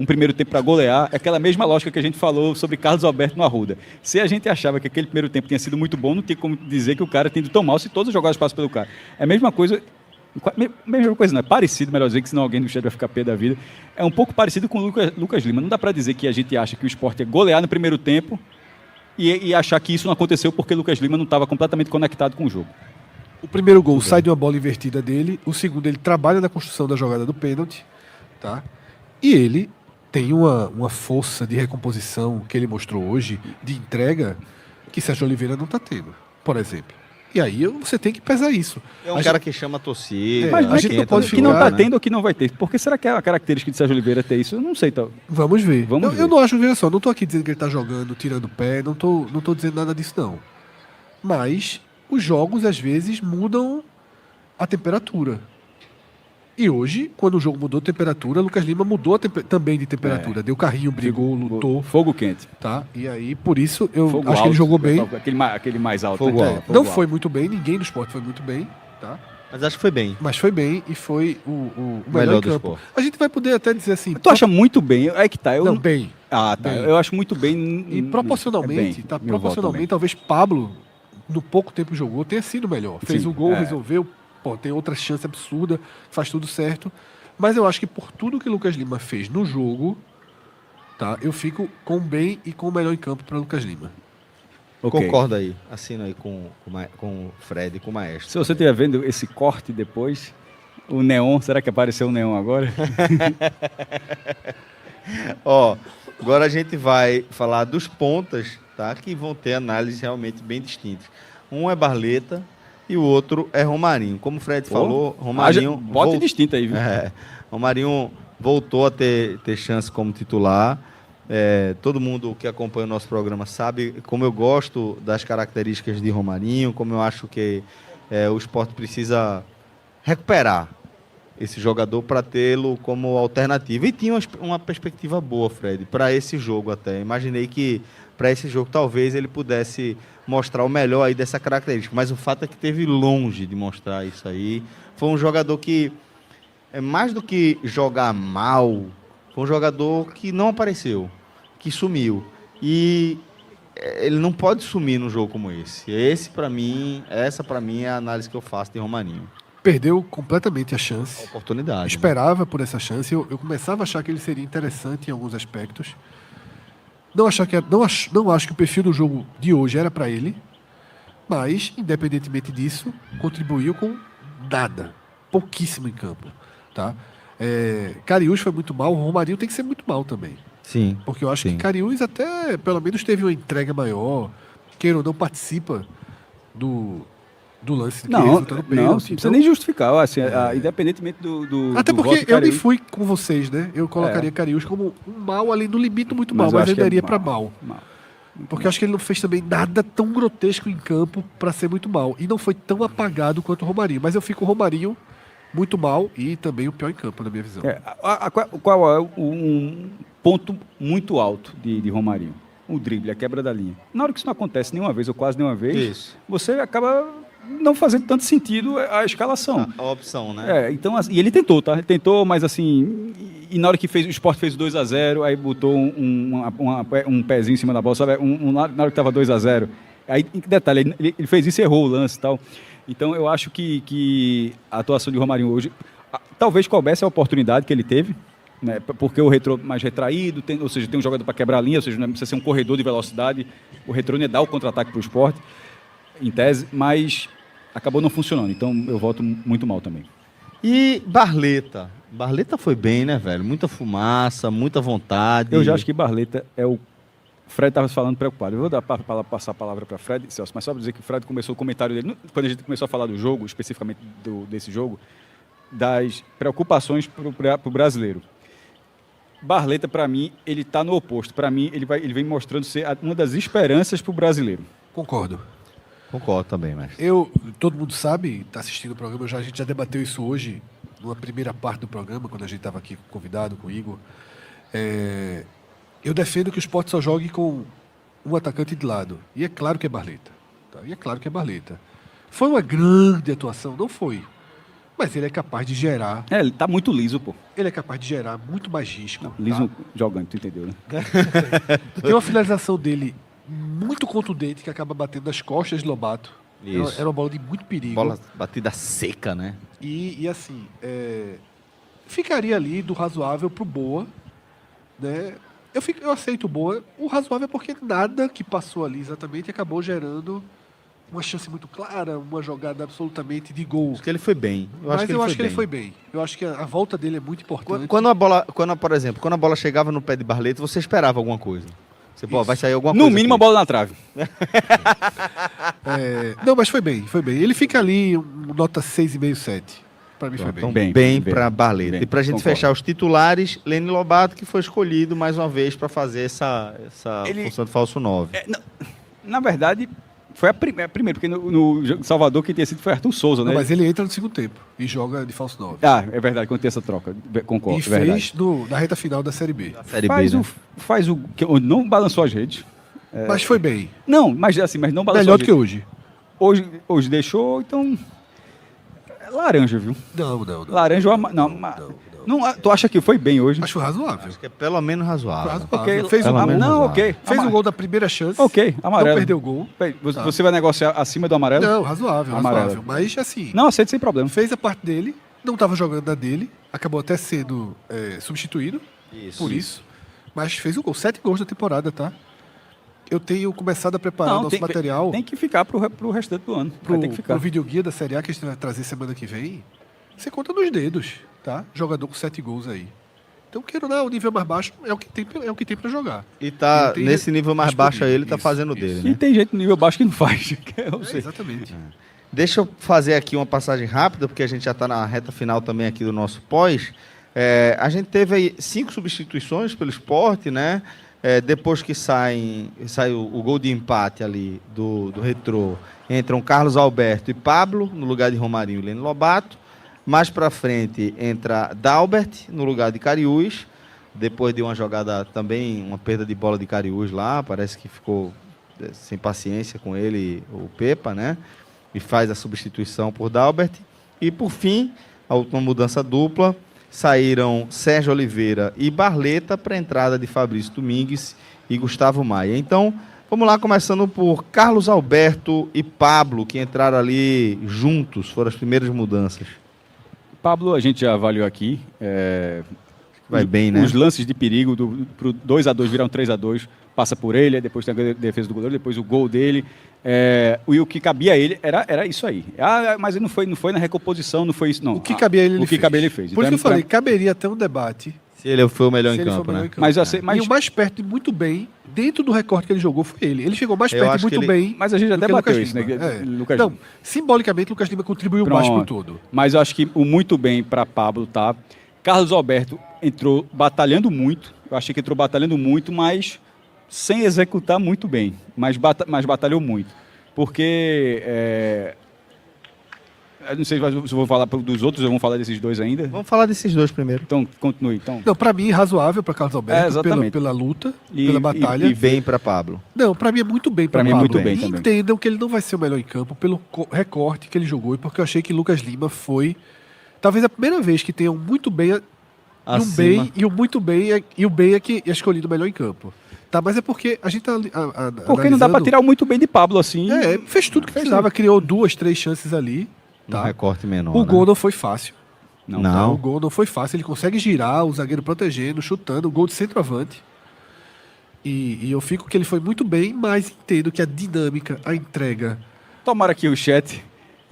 um primeiro tempo para golear, é aquela mesma lógica que a gente falou sobre Carlos Alberto no Arruda. Se a gente achava que aquele primeiro tempo tinha sido muito bom, não tem como dizer que o cara tem ido tão mal se todas as jogadas passam pelo cara. É a mesma coisa, não é parecido, melhor dizer, que senão alguém do chat vai ficar pé da vida. É um pouco parecido com o Lucas Lima. Não dá para dizer que a gente acha que o Sport é golear no primeiro tempo e achar que isso não aconteceu porque Lucas Lima não estava completamente conectado com o jogo. O primeiro gol sai de uma bola invertida dele, o segundo ele trabalha na construção da jogada do pênalti, tá? E ele tem uma força de recomposição que ele mostrou hoje, de entrega, que Sérgio Oliveira não está tendo, por exemplo. E aí você tem que pesar isso. É um cara que chama a torcida. Mas a gente não pode que não está ficar, tendo ou que não vai ter. Porque será que é a característica de Sérgio Oliveira ter isso? Eu não sei. Tá. Vamos ver. Vamos ver. Eu não acho, veja só, não estou aqui dizendo que ele está jogando, tirando o pé, não tô dizendo nada disso, não. Mas os jogos, às vezes, mudam a temperatura. E hoje, quando o jogo mudou a temperatura, Lucas Lima mudou também de temperatura. Deu carrinho, brigou, lutou. Fogo quente. Tá? E aí, por isso, eu Fogo acho alto, que ele jogou bem. Aquele mais alto. Fogo né? alto. Não foi muito bem, ninguém do esporte foi muito bem, tá? Mas acho que foi bem. Mas foi bem e foi o Melhor melhor em do campo. esporte. A gente vai poder até dizer assim... Tu acha muito bem? É que tá. Eu Não, bem. Ah, tá. bem. Eu acho muito bem. E proporcionalmente, é bem, tá? meu voto Proporcionalmente, também. talvez Pablo, no pouco tempo que jogou, tenha sido melhor. Fez Sim, o gol, é. resolveu, pô, tem outra chance absurda, faz tudo certo. Mas eu acho que por tudo que Lucas Lima fez no jogo, tá? Eu fico com o bem e com o melhor em campo para Lucas Lima. Ok. Concordo aí. Assino aí com o Fred e com o Maestro. Se você estiver vendo esse corte depois, o neon, será que apareceu o neon agora? Ó, agora a gente vai falar dos pontas, tá? Que vão ter análises realmente bem distintas. Um é Barleta e o outro é Romarinho. Como o Fred falou, Romarinho... Bota distinto aí, viu? Romarinho voltou a ter chance como titular. Todo mundo que acompanha o nosso programa sabe como eu gosto das características de Romarinho, como eu acho que o esporte precisa recuperar esse jogador para tê-lo como alternativa. E tinha uma perspectiva boa, Fred, para esse jogo até. Imaginei que para esse jogo talvez ele pudesse mostrar o melhor aí dessa característica. Mas o fato é que esteve longe de mostrar isso aí. Foi um jogador que, mais do que jogar mal, foi um jogador que não apareceu, que sumiu. E ele não pode sumir num jogo como esse. Essa para mim é a análise que eu faço de Romarinho. Perdeu completamente a chance. Oportunidade. Esperava por essa chance. Eu começava a achar que ele seria interessante em alguns aspectos. Não acho que o perfil do jogo de hoje era para ele. Mas, independentemente disso, contribuiu com nada. Pouquíssimo em campo. Tá? Cariús foi muito mal. O Romarinho tem que ser muito mal também. Sim. Porque eu acho Sim. que Cariús até, pelo menos, teve uma entrega maior. Queira ou não, participa do lance que Não, resulta no não, pênalti. não precisa Então, nem justificar. Assim, independentemente do até do porque voto de eu nem Cariús, fui com vocês, né? Eu colocaria Cariús como um mal ali no limite muito mal, eu mas acho eu que é daria para mal. mal. Porque eu acho que ele não fez também nada tão grotesco em campo para ser muito mal. E não foi tão apagado quanto o Romarinho. Mas eu fico com o Romarinho muito mal e também o pior em campo, na minha visão. Qual é um ponto muito alto de Romarinho? O drible, a quebra da linha. Na hora que isso não acontece nenhuma vez, ou quase nenhuma vez, Isso. você acaba não fazendo tanto sentido a escalação. A opção, né? Então, assim, e ele tentou, tá? Ele tentou, mas assim, e na hora que o Sport fez o 2-0, aí botou um pezinho em cima da bola, sabe? Na hora que estava 2-0. Aí, detalhe, ele fez isso e errou o lance e tal. Então, eu acho que a atuação de Romarinho hoje, talvez coubesse a oportunidade que ele teve, né? Porque o Retrô mais retraído, ou seja, tem um jogador para quebrar a linha, ou seja, não precisa ser um corredor de velocidade, o Retrô dá o contra-ataque para o Sport, em tese, mas acabou não funcionando. Então, eu voto muito mal também. E Barleta? Barleta foi bem, né, velho? Muita fumaça, muita vontade. Eu já acho que Barleta é o... Fred estava falando preocupado. Eu vou passar a palavra para Fred, Celso, mas só para dizer que o Fred começou o comentário dele, quando a gente começou a falar do jogo, especificamente desse jogo, das preocupações para o brasileiro. Barleta, para mim, ele está no oposto. Para mim, ele vem mostrando ser uma das esperanças para o brasileiro. Concordo. Concordo também, mas... Todo mundo sabe, está assistindo o programa, a gente já debateu isso hoje, numa primeira parte do programa, quando a gente estava aqui convidado com o Igor. Eu defendo que o Sport só jogue com um atacante de lado. E é claro que é Barleta. Tá? Foi uma grande atuação? Não foi. Mas ele é capaz de gerar. Ele tá muito liso, pô. Ele é capaz de gerar muito mais risco. Não, liso tá? jogando, tu entendeu, né? Tem uma finalização dele muito contundente que acaba batendo nas costas de Lobato. Isso. Era uma bola de muito perigo. Bola batida seca, né? E assim, ficaria ali do razoável pro boa, né? Eu aceito boa. O razoável é porque nada que passou ali exatamente acabou gerando uma chance muito clara, uma jogada absolutamente de gol. Acho que ele foi bem. Mas eu acho que ele foi bem. Eu acho que a volta dele é muito importante. Por exemplo, quando a bola chegava no pé de Barleto, você esperava alguma coisa. Você, pô, Isso. vai sair alguma No coisa. mínimo, a aqui. bola na trave. Não, mas foi bem, foi bem. Ele fica ali, nota 6,5, 7. Pra mim foi bem. Então, Bem, bem, bem, para Barleto. bem, E pra gente concordo. fechar os titulares, Lene Lobato, que foi escolhido mais uma vez para fazer essa Ele- função de falso 9. Na verdade, foi a primeira, porque no Salvador quem tinha sido foi Arthur Souza, né? Não, mas ele entra no segundo tempo e joga de falso 9. Ah, é verdade, quando tem essa troca. Concordo, E é verdade. fez na reta final da Série B. Série Faz B, né? faz o que não balançou as redes. Mas foi bem. Não, mas assim, mas não balançou Melhor as do que redes. hoje. Hoje deixou, então laranja, viu? Não. Laranja ou não, tu acha que foi bem hoje? Acho razoável. Acho que é pelo menos razoável. Razoável. Ok, Fez pelo o gol. menos não, razoável. ok. Fez o gol da primeira chance. Ok, amarelo. Não perdeu o gol. Peraí, Tá. Você vai negociar acima do amarelo? Não, razoável, Amarelo. razoável. Mas assim, Não, aceito sem problema. fez a parte dele, não estava jogando na dele, acabou até sendo substituído por isso, mas fez o gol. 7 gols na temporada, tá? Eu tenho começado a preparar nosso material Tem que ficar pro restante do ano. Vai ter que ficar. pro videoguia da Série A que a gente vai trazer semana que vem. Você conta nos dedos, tá? Jogador com 7 gols aí. Então, queiro não, o nível mais baixo é o que tem para jogar. E tá Ele tem nesse nível mais baixo aí, ele tá isso, fazendo isso. dele, E né? tem gente no nível baixo que não faz. que eu sei. Exatamente. Deixa eu fazer aqui uma passagem rápida, porque a gente já está na reta final também aqui do nosso pós. A gente teve aí 5 substituições pelo Sport, né? Depois que sai o gol de empate ali do Retrô, entram Carlos Alberto e Pablo, no lugar de Romarinho e Lene Lobato. Mais para frente entra Dalbert, no lugar de Cariús. Depois de uma jogada também, uma perda de bola de Cariús lá, parece que ficou sem paciência com ele, o Pepa, né? E faz a substituição por Dalbert. E por fim, a última mudança dupla, saíram Sérgio Oliveira e Barleta para a entrada de Fabrício Domingues e Gustavo Maia. Então, vamos lá, começando por Carlos Alberto e Pablo, que entraram ali juntos, foram as primeiras mudanças. Pablo, a gente já avaliou aqui. Vai bem, né? Os lances de perigo, pro 2-2 viram 3-2, passa por ele, aí depois tem a defesa do goleiro, depois o gol dele. E o que cabia a ele era isso aí. Mas não foi na recomposição, não foi isso, não. O que cabia a ele, O que cabia ele fez. Por isso Então, que eu falei, caberia até um debate. Se ele foi o melhor se em ele campo, for o melhor né? em campo. Mas, assim, E o mais perto e muito bem, dentro do recorte que ele jogou, foi ele. Ele chegou mais Eu perto e acho que muito bem. Mas a gente já do que debateu Lucas isso, né? Lima. Lucas Não, Lima. simbolicamente, Lucas Lima contribuiu mais pro todo. Mas eu acho que o muito bem para Pablo, tá? Carlos Alberto entrou batalhando muito. Eu achei que entrou batalhando muito, mas sem executar muito bem. Mas batalhou muito. Porque... eu não sei se eu vou falar dos outros, ou vamos falar desses dois ainda. Vamos falar desses dois primeiro. Então, continue. Então. Não, pra mim, razoável pra Carlos Alberto, exatamente. pela luta, E- pela batalha. E bem para Pablo. Não, pra mim é muito bem Pra mim é Pablo. muito bem E também. entendam que ele não vai ser o melhor em campo pelo recorte que ele jogou e porque eu achei que Lucas Lima foi talvez a primeira vez que tenha um muito bem e um Acima. bem e o muito bem e o bem é que é escolhido o melhor em campo. Tá, mas é porque a gente tá Porque não dá pra tirar o muito bem de Pablo, assim. fez tudo que precisava, criou 2, 3 chances ali. Um Tá. recorte menor. O né? gol não foi fácil. Não. Tá? O gol não foi fácil. Ele consegue girar, o zagueiro protegendo, chutando, o gol de centroavante. E eu fico que ele foi muito bem, mas entendo que a dinâmica, a entrega. Tomara que o chat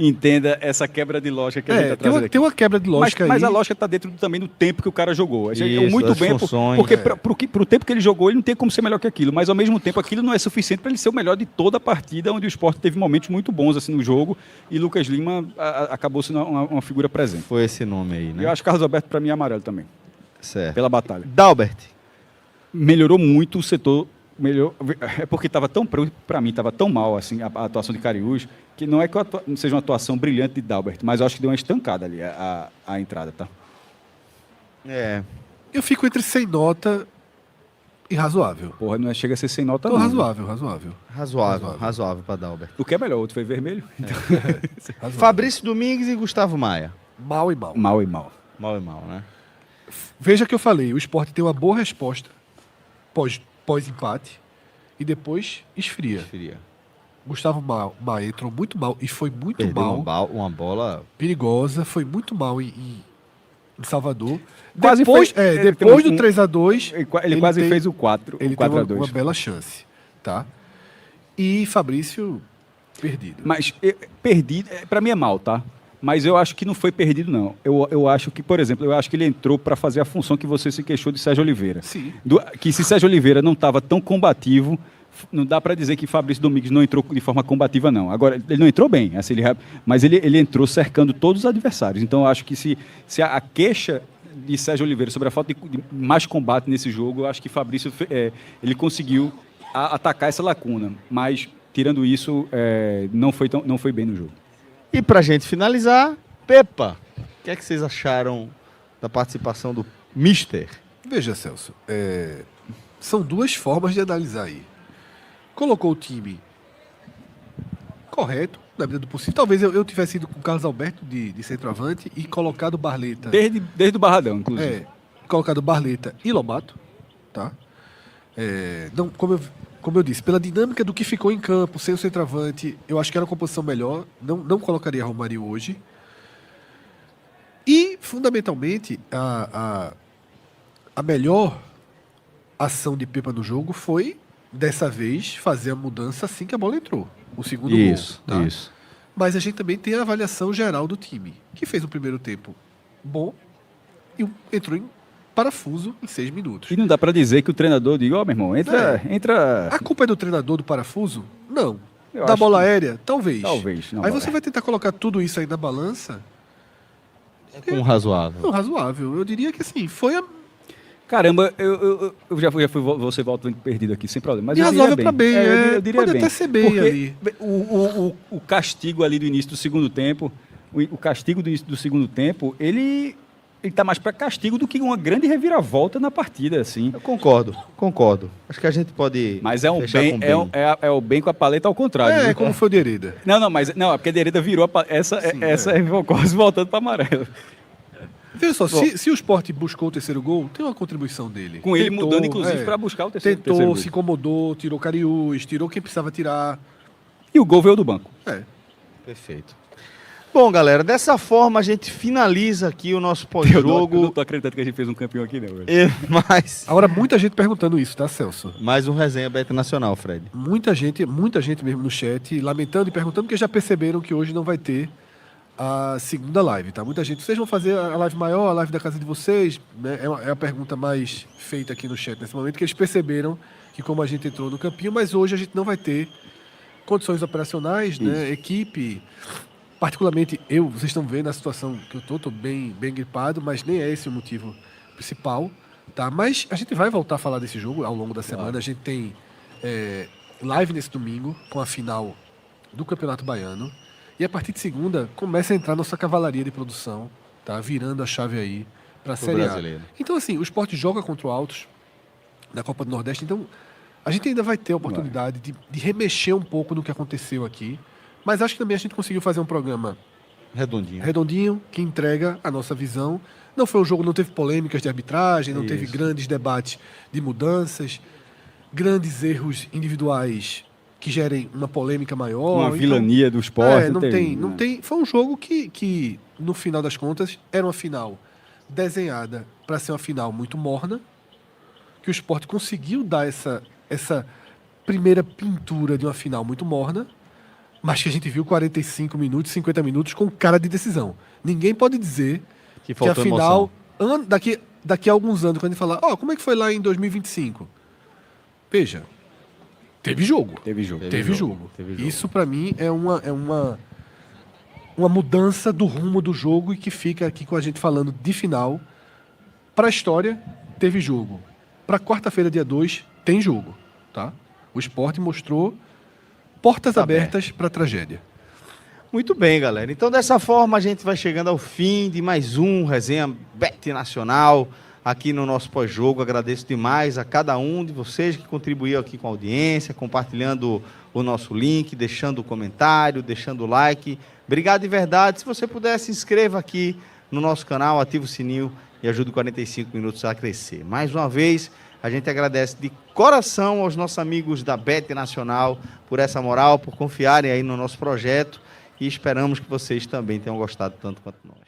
entenda essa quebra de lógica que a gente tá trazendo aqui. Tem uma quebra de lógica Mas aí. a lógica está dentro também do tempo que o cara jogou. Isso, Muito as bem, funções. porque pro tempo que ele jogou, ele não tem como ser melhor que aquilo. Mas ao mesmo tempo, aquilo não é suficiente para ele ser o melhor de toda a partida, onde o Sport teve momentos muito bons assim no jogo e Lucas Lima acabou sendo uma figura presente. Foi esse nome aí, né? Eu acho que Carlos Alberto para mim é amarelo também, Certo. pela batalha. Dalbert. Melhorou muito o setor. É porque estava tão, para mim, estava tão mal assim, a atuação de Cariús, que não é que não seja uma atuação brilhante de Dalbert, mas eu acho que deu uma estancada ali a entrada, tá? Eu fico entre sem nota e razoável. Porra, não chega a ser sem nota Então, não. razoável. Razoável para Dalbert. O que é melhor, o outro foi vermelho? Então, Razoável. Fabrício Domingues e Gustavo Maia. Mal e mal. mal e mal. Mal e mal, né? Veja que eu falei, o Sport tem uma boa resposta pós-empate e depois esfria. Preferia. Gustavo Maia entrou muito mal e foi muito Perdeu mal. uma bola. Perigosa, foi muito mal em em Salvador. Quase Depois, fez- ele depois tem do 3-2, Ele quase tem- fez o 4, ele o 4 teve a 2. uma bela chance, tá? E Fabrício perdido. Mas perdido, para mim é mal, tá? Mas eu acho que não foi perdido, não. Eu acho que, por exemplo, eu acho que ele entrou para fazer a função que você se queixou de Sérgio Oliveira. Sim. Que se Sérgio Oliveira não estava tão combativo, não dá para dizer que Fabrício Domingues não entrou de forma combativa, não. Agora, ele não entrou bem, assim, mas ele entrou cercando todos os adversários. Então, eu acho que se a queixa de Sérgio Oliveira sobre a falta de mais combate nesse jogo, eu acho que Fabrício ele conseguiu atacar essa lacuna. Mas, tirando isso, não foi bem no jogo. E pra gente finalizar, Pepa, o que é que vocês acharam da participação do Mister? Veja, Celso, são duas formas de analisar aí. Colocou o time correto, na medida do possível. Talvez eu tivesse ido com o Carlos Alberto de centroavante e colocado Barleta. Desde o Barradão, inclusive. Colocado Barleta e Lobato, tá? Não, como eu disse, pela dinâmica do que ficou em campo, sem o centroavante, eu acho que era uma composição melhor. Não colocaria Romário hoje. E, fundamentalmente, a melhor ação de Pepa no jogo foi, dessa vez, fazer a mudança assim que a bola entrou. O segundo gol. Tá? Isso. Mas a gente também tem a avaliação geral do time, que fez um primeiro tempo bom e entrou em parafuso em 6 minutos. E não dá para dizer que o treinador diga, ó, meu irmão, entra... A culpa é do treinador do parafuso? Não. Eu Da acho bola que- aérea? Talvez. Talvez, não, Aí você vai tentar colocar tudo isso aí na balança? Com razoável. Não, razoável. Eu diria que assim, foi a Caramba, eu já fui você volta perdido aqui, sem problema. Mas E eu razoável diria pra bem, eu diria pode bem. até ser bem Porque ali. O castigo ali do início do segundo tempo, o castigo do início do segundo tempo, ele tá mais para castigo do que uma grande reviravolta na partida, assim. Eu concordo. Acho que a gente pode Mas é um fechar bem, com é o bem com a paleta ao contrário. viu? como foi o de Hereda. Não, mas não, é porque a Dereda virou essa quase voltando para amarelo. Veja só, se o Sport buscou o terceiro gol, tem uma contribuição dele. Com ele mudando, inclusive, para buscar o terceiro Tentou, gol. se incomodou, tirou Cariús, tirou quem precisava tirar. E o gol veio do banco. Perfeito. Bom, galera, dessa forma a gente finaliza aqui o nosso Eu pós-jogo. não tô acreditando que a gente fez um campeão aqui, não, velho. Mas Agora, muita gente perguntando isso, tá, Celso? mais um resenha Bet Nacional, Fred. Muita gente mesmo no chat, lamentando e perguntando, porque já perceberam que hoje não vai ter a segunda live, tá? Muita gente, vocês vão fazer a live maior, a live da casa de vocês? Né? É a pergunta mais feita aqui no chat nesse momento, que eles perceberam que como a gente entrou no campinho, mas hoje a gente não vai ter condições operacionais, né? Equipe, particularmente vocês estão vendo a situação que eu tô bem gripado, mas nem é esse o motivo principal, tá? Mas a gente vai voltar a falar desse jogo ao longo da semana. A gente tem live nesse domingo com a final do Campeonato Baiano. E a partir de segunda, começa a entrar nossa cavalaria de produção, tá? Virando a chave aí para a Série A. brasileiro. Então, assim, o Sport joga contra o Altos na Copa do Nordeste, então a gente ainda vai ter a oportunidade de remexer um pouco no que aconteceu aqui, mas acho que também a gente conseguiu fazer um programa redondinho, que entrega a nossa visão. Não foi um jogo, não teve polêmicas de arbitragem, não teve grandes debates de mudanças, grandes erros individuais que gerem uma polêmica maior. Uma Então, vilania do Sport. não tem. Foi um jogo que, no final das contas, era uma final desenhada para ser uma final muito morna, que o Sport conseguiu dar essa primeira pintura de uma final muito morna, mas que a gente viu 45 minutos, 50 minutos com cara de decisão. Ninguém pode dizer Que que a faltou final, daqui a alguns anos, quando a gente falar, como é que foi lá em 2025? Veja, teve jogo. Teve jogo. Teve jogo. Isso, para mim, é uma mudança do rumo do jogo e que fica aqui com a gente falando de final. Para a história, teve jogo. Para quarta-feira, dia 2, tem jogo. Tá? O Sport mostrou portas abertas para a tragédia. Muito bem, galera. Então, dessa forma, a gente vai chegando ao fim de mais um Resenha Bet Nacional aqui no nosso pós-jogo. Agradeço demais a cada um de vocês que contribuiu aqui com a audiência, compartilhando o nosso link, deixando o comentário, deixando o like. Obrigado de verdade. Se você puder, se inscreva aqui no nosso canal, ativa o sininho e ajude o 45 minutos a crescer. Mais uma vez, a gente agradece de coração aos nossos amigos da Bet Nacional por essa moral, por confiarem aí no nosso projeto e esperamos que vocês também tenham gostado tanto quanto nós.